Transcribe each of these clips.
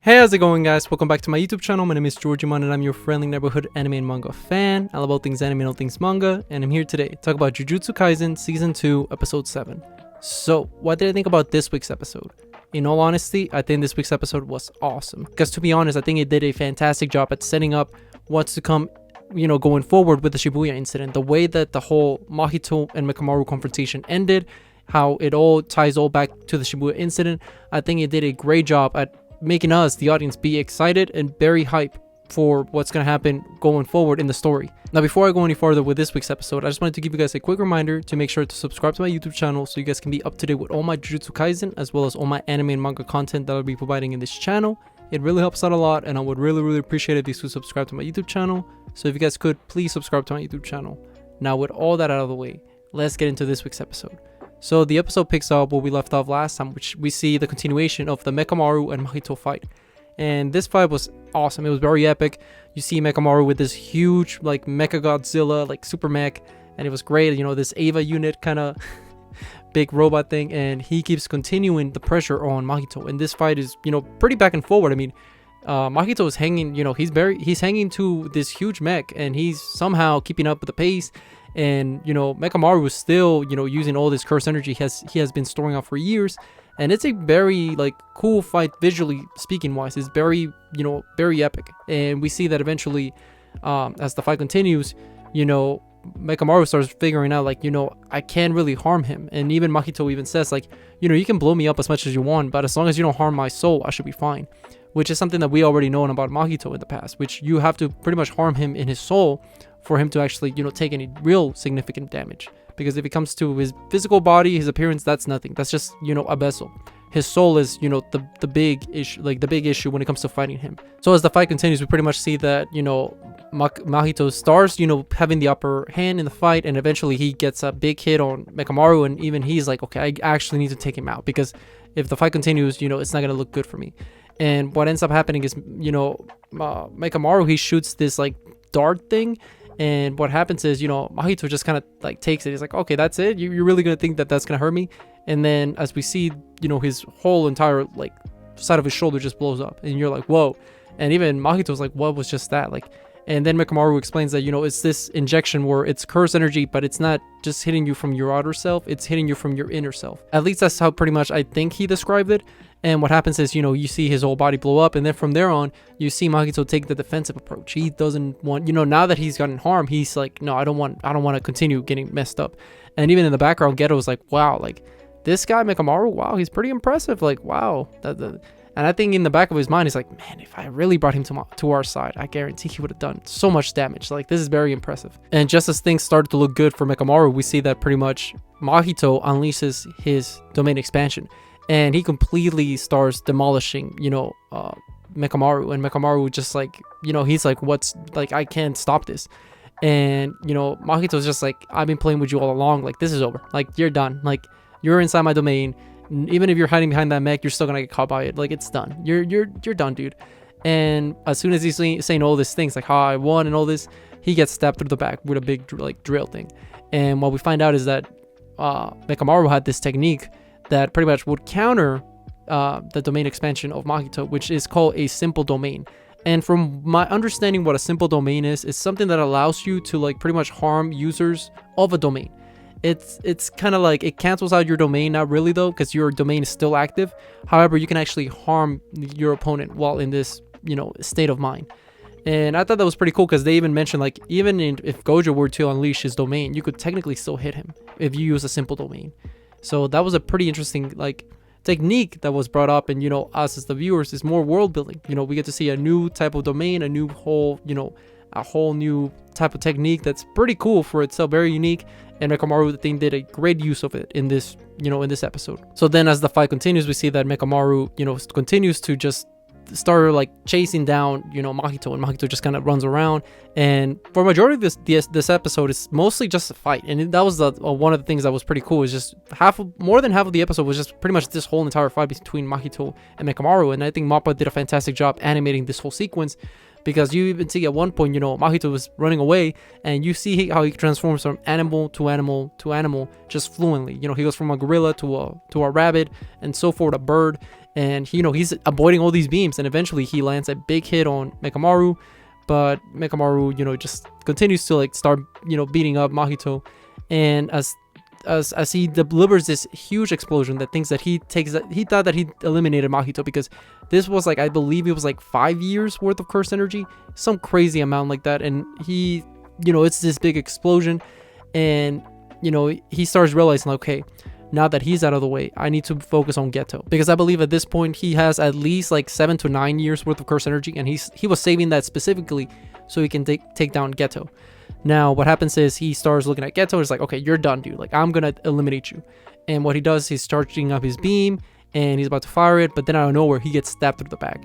Hey, how's it going, guys? Welcome back to my YouTube channel. My name is Georgiman and I'm your friendly neighborhood anime and manga fan. I love all things anime and all things manga, and I'm here today to talk about Jujutsu Kaisen Season 2, Episode 7. So, what did I think about this week's episode? In all honesty, I think this week's episode was awesome. Because to be honest, I think it did a fantastic job at setting up what's to come, going forward with the Shibuya incident. The way that the whole Mahito and Mekamaru confrontation ended, how it all ties back to the Shibuya incident. I think it did a great job at making us, the audience, be excited and very hyped for what's going to happen going forward in the story. Now, before I go any further with this week's episode, I just wanted to give you guys a quick reminder to make sure to subscribe to my YouTube channel so you guys can be up to date with all my Jujutsu Kaisen as well as all my anime and manga content that I'll be providing in this channel. It really helps out a lot, and I would really appreciate it if you could subscribe to my YouTube channel. So if you guys could, please subscribe to my YouTube channel. Now, with all that out of the way, let's get into this week's episode. So the episode picks up where we left off last time, which we see the continuation of the Mekamaru and Mahito fight. And this fight was awesome. It was very epic. You see Mekamaru with this huge, like, Mecha Godzilla, like, super mech. And it was great, this Eva unit kind of big robot thing. And he keeps continuing the pressure on Mahito. And this fight is, pretty back and forward. I mean, Mahito is hanging, he's hanging to this huge mech. And he's somehow keeping up with the pace. And Mekamaru is still using all this curse energy he has been storing up for years, and it's a very cool fight visually speaking wise. It's very very epic, and we see that eventually as the fight continues, Mekamaru starts figuring out I can't really harm him. And even Mahito even says you can blow me up as much as you want, but as long as you don't harm my soul, I should be fine. Which is something that we already know about Mahito in the past, which you have to pretty much harm him in his soul for him to actually, take any real significant damage. Because if it comes to his physical body, his appearance, that's nothing. That's just, a vessel. His soul is, the big issue, the big issue when it comes to fighting him. So as the fight continues, we pretty much see that, Mahito starts, having the upper hand in the fight, and eventually he gets a big hit on Mekamaru, and even he's like, okay, I actually need to take him out, because if the fight continues, it's not going to look good for me. And what ends up happening is, Mekamaru, he shoots this, dart thing. And what happens is, Mahito just kind of takes it. He's like, okay, that's it? You're really going to think that that's going to hurt me? And then as we see, his whole entire, side of his shoulder just blows up. And you're like, whoa. And even Mahito's like, what was just that? And then Mekamaru explains that, it's this injection where it's curse energy, but it's not just hitting you from your outer self. It's hitting you from your inner self. At least that's how pretty much I think he described it. And what happens is, you see his whole body blow up. And then from there on, you see Mahito take the defensive approach. He doesn't want, now that he's gotten harmed, he's like, no, I don't want to continue getting messed up. And even in the background, Geto's like, wow, this guy, Mekamaru, wow, he's pretty impressive. Wow. And I think in the back of his mind, he's like, man, if I really brought him to our side, I guarantee he would have done so much damage. This is very impressive. And just as things started to look good for Mekamaru, we see that pretty much Mahito unleashes his domain expansion. And he completely starts demolishing, Mekamaru. And Mekamaru just he's like, I can't stop this. And, Mahito's just like, I've been playing with you all along. This is over. You're done. You're inside my domain. Even if you're hiding behind that mech, you're still gonna get caught by it. It's done. You're done, dude. And as soon as he's saying all these things, how I won and all this, he gets stabbed through the back with a big drill thing. And what we find out is that Mekamaru had this technique that pretty much would counter the domain expansion of Mahito, which is called a simple domain. And from my understanding, what a simple domain is something that allows you to pretty much harm users of a domain. It's kind of it cancels out your domain, not really though, because your domain is still active. However, you can actually harm your opponent while in this state of mind. And I thought that was pretty cool, because they even mentioned even if Gojo were to unleash his domain, you could technically still hit him if you use a simple domain. So that was a pretty interesting technique that was brought up. And us as the viewers, is more world building. We get to see a new type of domain, a new whole a whole new type of technique that's pretty cool for itself, very unique. And Mekamaru, the thing, did a great use of it in this in this episode. So then as the fight continues, we see that Mekamaru continues to just start chasing down Mahito, and Mahito just kind of runs around. And for majority of this episode, it's mostly just a fight. And that was one of the things that was pretty cool, is just more than half of the episode was just pretty much this whole entire fight between Mahito and Mekamaru. And I think Mappa did a fantastic job animating this whole sequence, because you even see at one point, Mahito was running away, and you see how he transforms from animal to animal to animal just fluently. He goes from a gorilla to a rabbit, and so forth, a bird. and he, he's avoiding all these beams, and eventually he lands a big hit on Mekamaru, but Mekamaru, just continues to like start, beating up Mahito, and as he delivers this huge explosion that thinks that he thought that he eliminated Mahito, because this was like, I believe it was like 5 years worth of curse energy, some crazy amount like that, and he, it's this big explosion, and he starts realizing, like, okay, now that he's out of the way, I need to focus on Geto, because I believe at this point he has at least like 7 to 9 years worth of curse energy, and he was saving that specifically so he can take down Geto. Now what happens is he starts looking at Geto. It's like, okay, you're done, dude. Like, I'm gonna eliminate you. And what he does, he's charging up his beam and he's about to fire it, but then out of nowhere he gets stabbed through the back,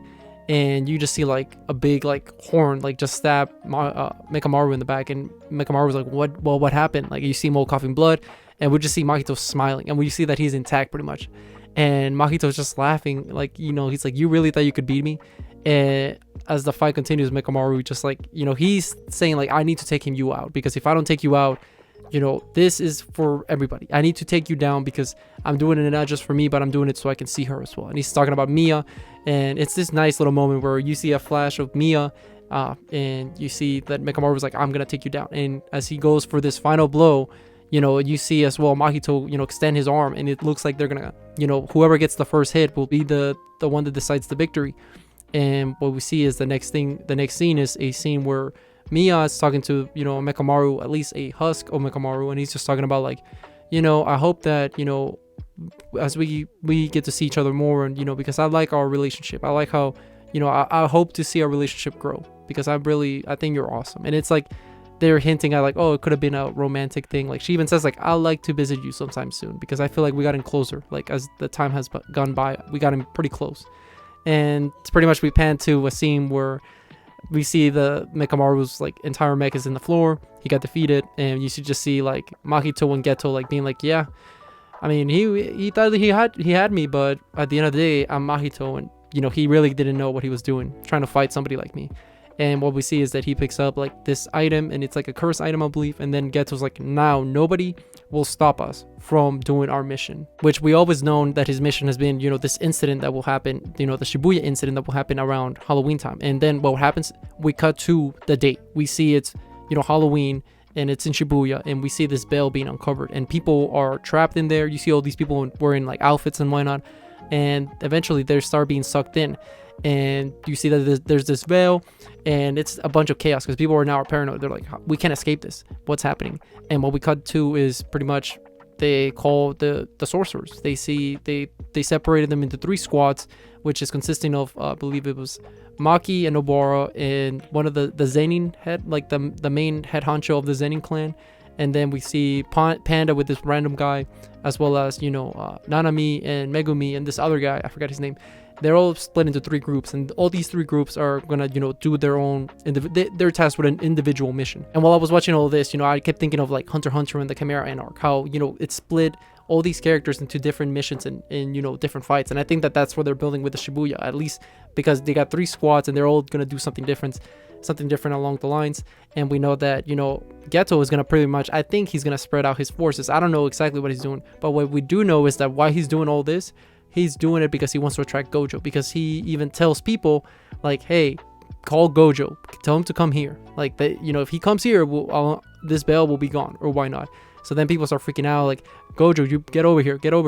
and you just see like a big like horn like just stab Mekamaru in the back, and Mekamaru was like, what happened? Like, you see Mo coughing blood, and we just see Mahito smiling, and we see that he's intact pretty much, and Mahito's just laughing, like, he's like, you really thought you could beat me? And as the fight continues, Mekamaru just like, he's saying like, I need to take you out, because if I don't take you out, this is for everybody. I need to take you down, because I'm doing it not just for me, but I'm doing it so I can see her as well. And he's talking about Mia, and it's this nice little moment where you see a flash of Mia, and you see that Mekamaru was like, I'm gonna take you down. And as he goes for this final blow, you see as well Mahito, extend his arm, and it looks like they're gonna, whoever gets the first hit will be the one that decides the victory. And what we see is the next scene is a scene where Mia is talking to, Mekamaru, at least a husk of Mekamaru, and he's just talking about like, I hope that, as we get to see each other more, and, because I like our relationship. I like how, I hope to see our relationship grow, because I think you're awesome. And it's like, they're hinting at like, oh, it could have been a romantic thing. Like, she even says like, I'd like to visit you sometime soon, because I feel like we got in closer. Like, as the time has gone by, we got in pretty close. And it's pretty much, we pan to a scene where we see the Mekamaru's like entire mech is in the floor. He got defeated, and you should just see like Mahito and Geto like being like, yeah, I mean, he thought that he had me, but at the end of the day, I'm Mahito, and he really didn't know what he was doing, trying to fight somebody like me. And what we see is that he picks up like this item, and it's like a curse item, I believe. And then Geto's like, now nobody will stop us from doing our mission, which we always known that his mission has been, this incident that will happen, the Shibuya incident that will happen around Halloween time. And then what happens, we cut to the date. We see it's, Halloween, and it's in Shibuya, and we see this bell being uncovered, and people are trapped in there. You see all these people wearing like outfits and whatnot, and eventually they start being sucked in. And you see that there's this veil, and it's a bunch of chaos, because people are now paranoid. They're like, we can't escape this. What's happening? And what we cut to is pretty much they call the sorcerers. They separated them into 3 squads, which is consisting of I believe it was Maki and Nobara, and one of the Zenin head, like the main head honcho of the Zenin clan. And then we see Panda with this random guy, as well as Nanami and Megumi and this other guy, I forgot his name. They're all split into 3 groups, and all these 3 groups are gonna do their own they're tasked with an individual mission. And while I was watching all this, I kept thinking of like Hunter x Hunter and the Chimera Ant arc, how it split all these characters into different missions and different fights. And I think that that's what they're building with the Shibuya, at least because they got 3 squads, and they're all gonna do something different along the lines. And we know that Geto is gonna pretty much, I think he's gonna spread out his forces. I don't know exactly what he's doing, but what we do know is that why he's doing all this, he's doing it because he wants to attract Gojo, because he even tells people like, hey, call Gojo, tell him to come here, like that, if he comes here, this bell will be gone, or why not? So then people start freaking out like, Gojo, you get over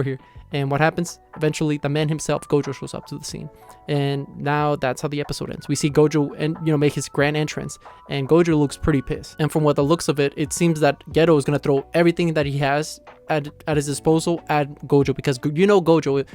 here. And what happens? Eventually the man himself, Gojo, shows up to the scene. And now that's how the episode ends. We see Gojo and make his grand entrance, and Gojo looks pretty pissed. And from what the looks of it, it seems that Geto is gonna throw everything that he has at his disposal at Gojo, because Gojo,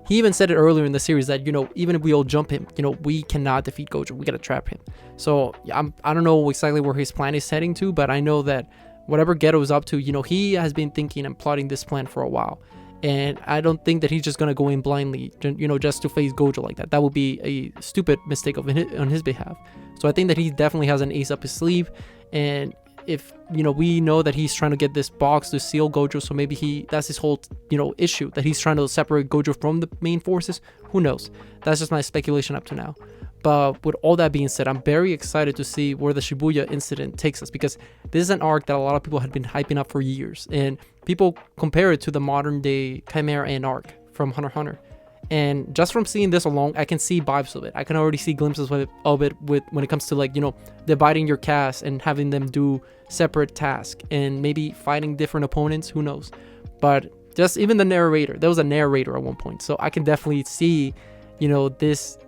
he even said it earlier in the series that even if we all jump him, we cannot defeat Gojo. We gotta trap him. So I don't know exactly where his plan is heading to, but I know that whatever Geto is up to, he has been thinking and plotting this plan for a while. And I don't think that he's just gonna go in blindly, just to face Gojo like that. That would be a stupid mistake on his behalf. So I think that he definitely has an ace up his sleeve. And if we know that he's trying to get this box to seal Gojo, so maybe that's his whole issue, that he's trying to separate Gojo from the main forces. Who knows? That's just my speculation up to now. But with all that being said, I'm very excited to see where the Shibuya incident takes us, because this is an arc that a lot of people had been hyping up for years, and people compare it to the modern day Chimera Ant arc from Hunter x Hunter. And just from seeing this alone, I can see vibes of it. I can already see glimpses of it with when it comes to, like, you know, dividing your cast and having them do separate tasks and maybe fighting different opponents. Who knows? But just even the narrator, there was a narrator at one point, so I can definitely see, you know, this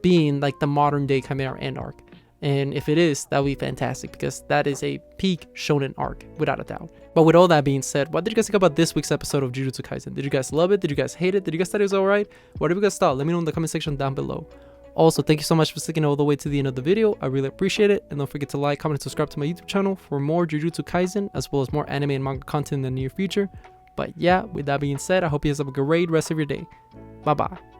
being like the modern day Chimera Ant arc. And if it is, that would be fantastic, because that is a peak shonen arc, without a doubt. But with all that being said, what did you guys think about this week's episode of Jujutsu Kaisen? Did you guys love it? Did you guys hate it? Did you guys thought it was alright? Whatever you guys thought, let me know in the comment section down below. Also, thank you so much for sticking all the way to the end of the video. I really appreciate it. And don't forget to like, comment, and subscribe to my YouTube channel for more Jujutsu Kaisen, as well as more anime and manga content in the near future. But yeah, with that being said, I hope you guys have a great rest of your day. Bye bye.